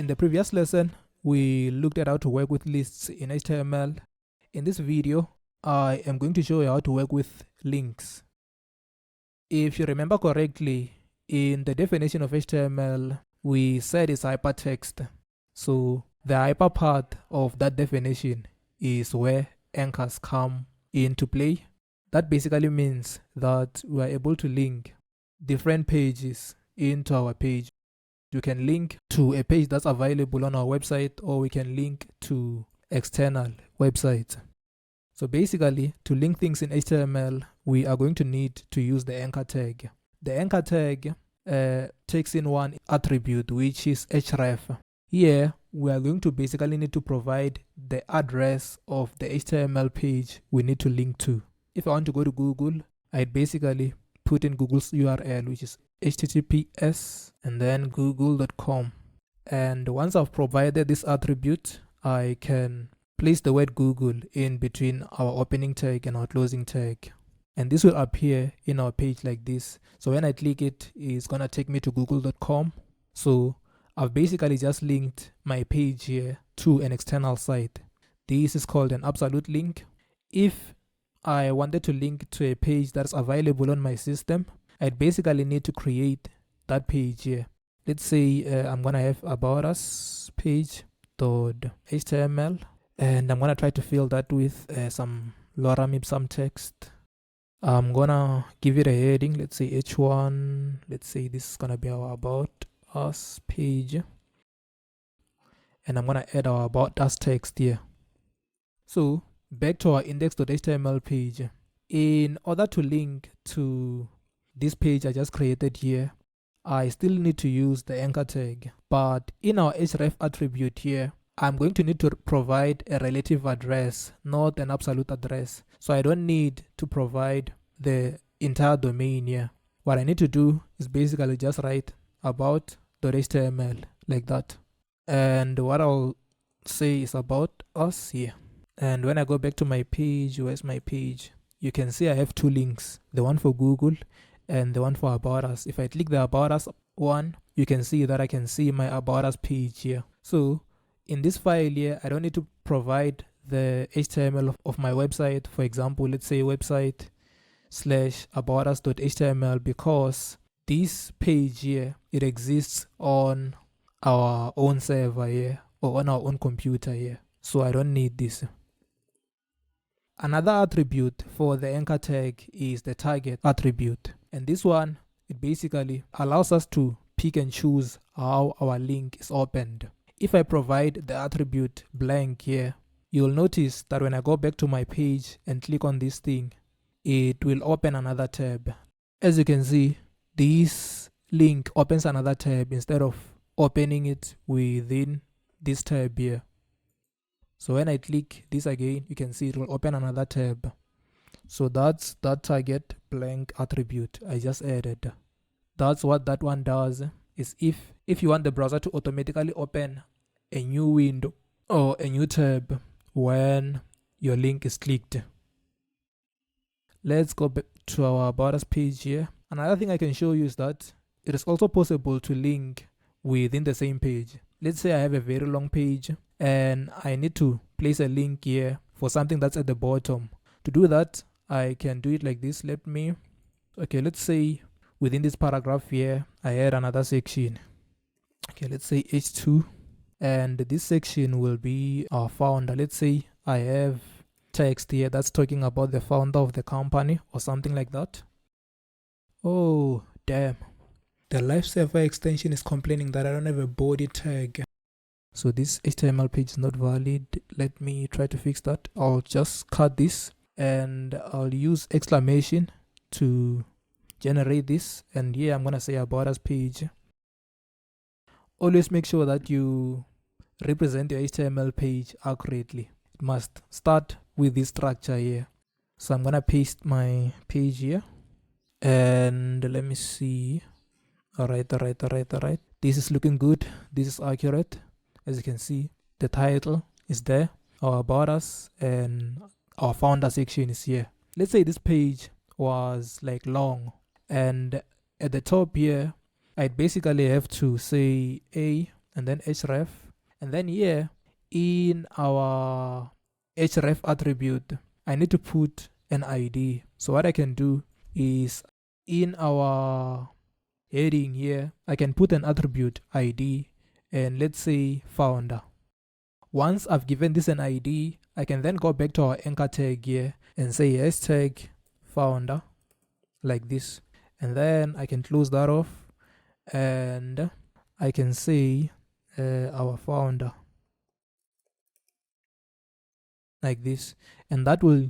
In the previous lesson, we looked at how to work with lists in HTML. In this video, I am going to show you how to work with links. If you remember correctly, in the definition of HTML, we said it's hypertext. So the hyper part of that definition is where anchors come into play. That basically means that we are able to link different pages into our page. You can link to a page that's available on our website, or we can link to external websites. So basically, to link things in HTML, we are going to need to use the anchor tag. The anchor tag takes in one attribute, which is href. Here, we are going to basically need to provide the address of the HTML page we need to link to. If I want to go to Google, I'd basically put in Google's URL, which is https and then google.com. And once I've provided this attribute, I can place the word Google in between our opening tag and our closing tag. And this will appear in our page like this. So when I click it, it's gonna take me to google.com. So I've basically just linked my page here to an external site. This is called an absolute link. If I wanted to link to a page that's available on my system, I'd basically need to create that page here. Let's say I'm gonna have about us page.html, and I'm gonna try to fill that with some lorem ipsum text. I'm gonna give it a heading. Let's say h1. Let's say this is gonna be our about us page, and I'm gonna add our about us text here. So back to our index.html page. In order to link to this page I just created here, I still need to use the anchor tag. But in our href attribute here, I'm going to need to provide a relative address, not an absolute address. So I don't need to provide the entire domain here. What I need to do is basically just write about.html like that. And what I'll say is about us here. And when I go back to my page, where's my page? You can see I have two links, the one for Google and the one for About Us. If I click the About Us one, you can see that I can see my About Us page here. So in this file here, I don't need to provide the HTML of my website. For example, let's say website/aboutus.html, because this page here, it exists on our own server here or on our own computer here. So I don't need this. Another attribute for the anchor tag is the target attribute. And this one, it basically allows us to pick and choose how our link is opened. If I provide the attribute blank here, you'll notice that when I go back to my page and click on this thing, it will open another tab. As you can see, this link opens another tab instead of opening it within this tab here. So when I click this again, you can see it will open another tab. So that's that target blank attribute I just added. That's what that one does. Is if you want the browser to automatically open a new window or a new tab when your link is clicked. Let's go back to our About Us page here. Another thing I can show you is that it is also possible to link within the same page. Let's say I have a very long page and I need to place a link here for something that's at the bottom. To do that, I can do it like this. Let's say within this paragraph here, I add another section. Okay, let's say H2, and this section will be our founder. Let's say I have text here that's talking about the founder of the company or something like that. Oh, damn. The live server extension is complaining that I don't have a body tag. So this HTML page is not valid. Let me try to fix that. I'll just cut this and I'll use exclamation to generate this. And here I'm gonna say About Us page. Always make sure that you represent your HTML page accurately. It must start with this structure here. So I'm gonna paste my page here. And let me see. Alright. This is looking good. This is accurate. As you can see, the title is there, our About Us, and our founder section is here. Let's say this page was like long, and at the top here, I'd basically have to say A and then href. And then here in our href attribute, I need to put an ID. So what I can do is in our heading here, I can put an attribute ID and let's say founder. Once I've given this an ID, I can then go back to our anchor tag here and say hashtag founder like this. And then I can close that off and I can say our founder like this, and that will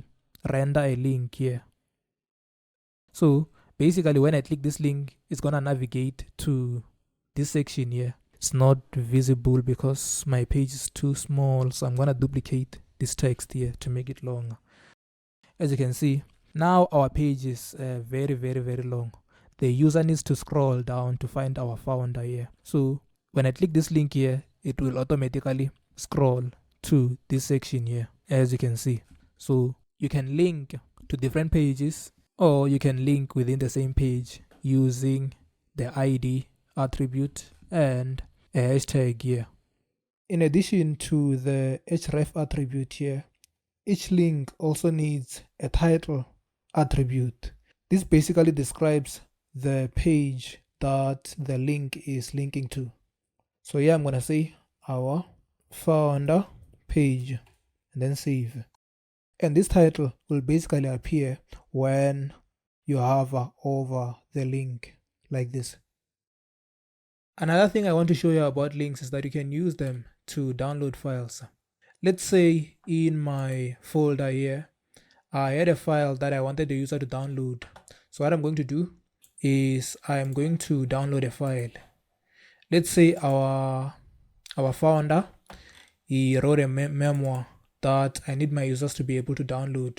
render a link here. So basically when I click this link, it's gonna navigate to this section here. It's not visible because my page is too small, so I'm gonna duplicate this text here to make it longer. As you can see, now our page is very long. The user needs to scroll down to find our founder here. So when I click this link here, it will automatically scroll to this section here, as you can see. So you can link to different pages, or you can link within the same page using the ID attribute and a hashtag here. In addition to the href attribute here, each link also needs a title attribute. This basically describes the page that the link is linking to. So here I'm going to say our founder page and then save. And this title will basically appear when you hover over the link like this. Another thing I want to show you about links is that you can use them to download files. Let's say in my folder here, I had a file that I wanted the user to download. So what I'm going to do is I'm going to download a file. Let's say our founder, he wrote a memoir that I need my users to be able to download.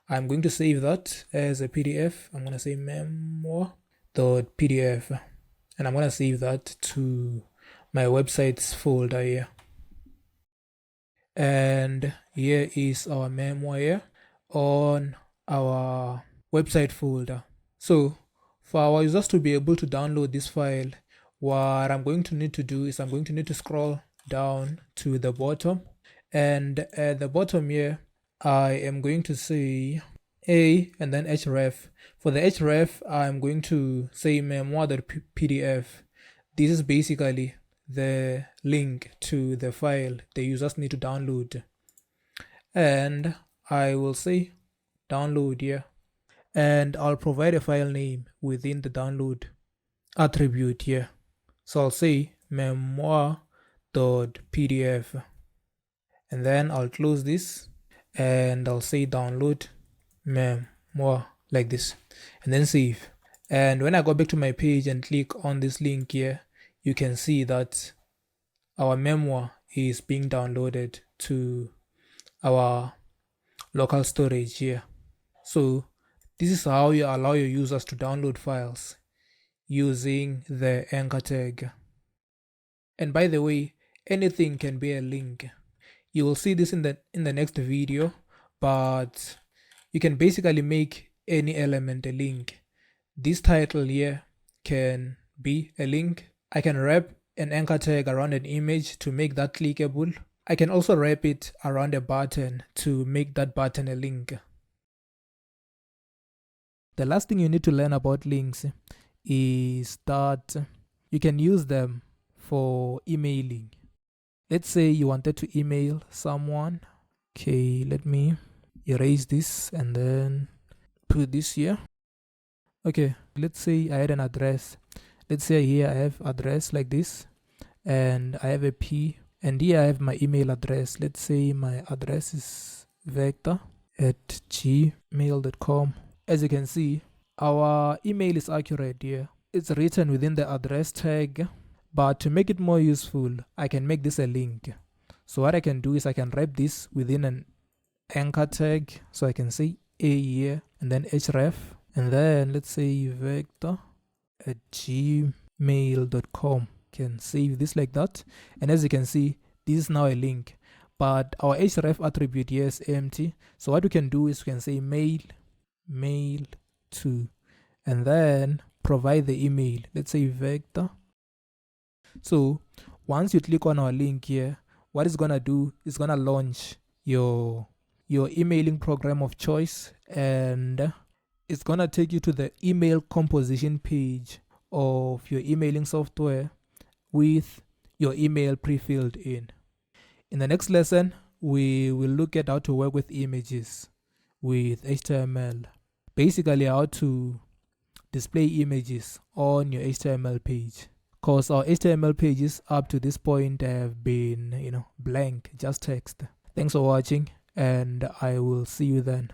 I'm going to save that as a PDF. I'm going to say memoir.pdf. And I'm going to save that to my websites folder here. And here is our memoir here on our website folder. So for our users to be able to download this file, what I'm going to need to do is I'm going to need to scroll down to the bottom. And at the bottom here, I am going to say a and then href. For the href, I'm going to say memoir.pdf. This is basically the link to the file the users need to download. And I will say download here. And I'll provide a file name within the download attribute here. So I'll say memoir.pdf. And then I'll close this and I'll say download memoir like this and then save. And when I go back to my page and click on this link here, you can see that our memoir is being downloaded to our local storage here. So this is how you allow your users to download files using the anchor tag. And by the way, anything can be a link. You will see this in the next video, but you can basically make any element a link. This title here can be a link. I can wrap an anchor tag around an image to make that clickable. I can also wrap it around a button to make that button a link. The last thing you need to learn about links is that you can use them for emailing. Let's say you wanted to email someone. Okay, let me erase this and then put this here. Okay, let's say I had an address. Let's say here I have address like this and I have a P, and here I have my email address. Let's say my address is vector@gmail.com. As you can see, our email is accurate here. It's written within the address tag, but to make it more useful, I can make this a link. So what I can do is I can wrap this within an anchor tag. So I can say a here and then href, and then let's say vector@gmail.com. Can save this like that, and as you can see, this is now a link, but our href attribute here is empty. So what we can do is we can say mail to, and then provide the email. Let's say vector. So Once you click on our link here, what it's gonna do is gonna launch your emailing program of choice, and it's gonna take you to the email composition page of your emailing software with your email pre-filled in. In the next lesson, we will look at how to work with images with HTML. Basically, how to display images on your HTML page, because our HTML pages up to this point have been, blank, just text. Thanks for watching, and I will see you then.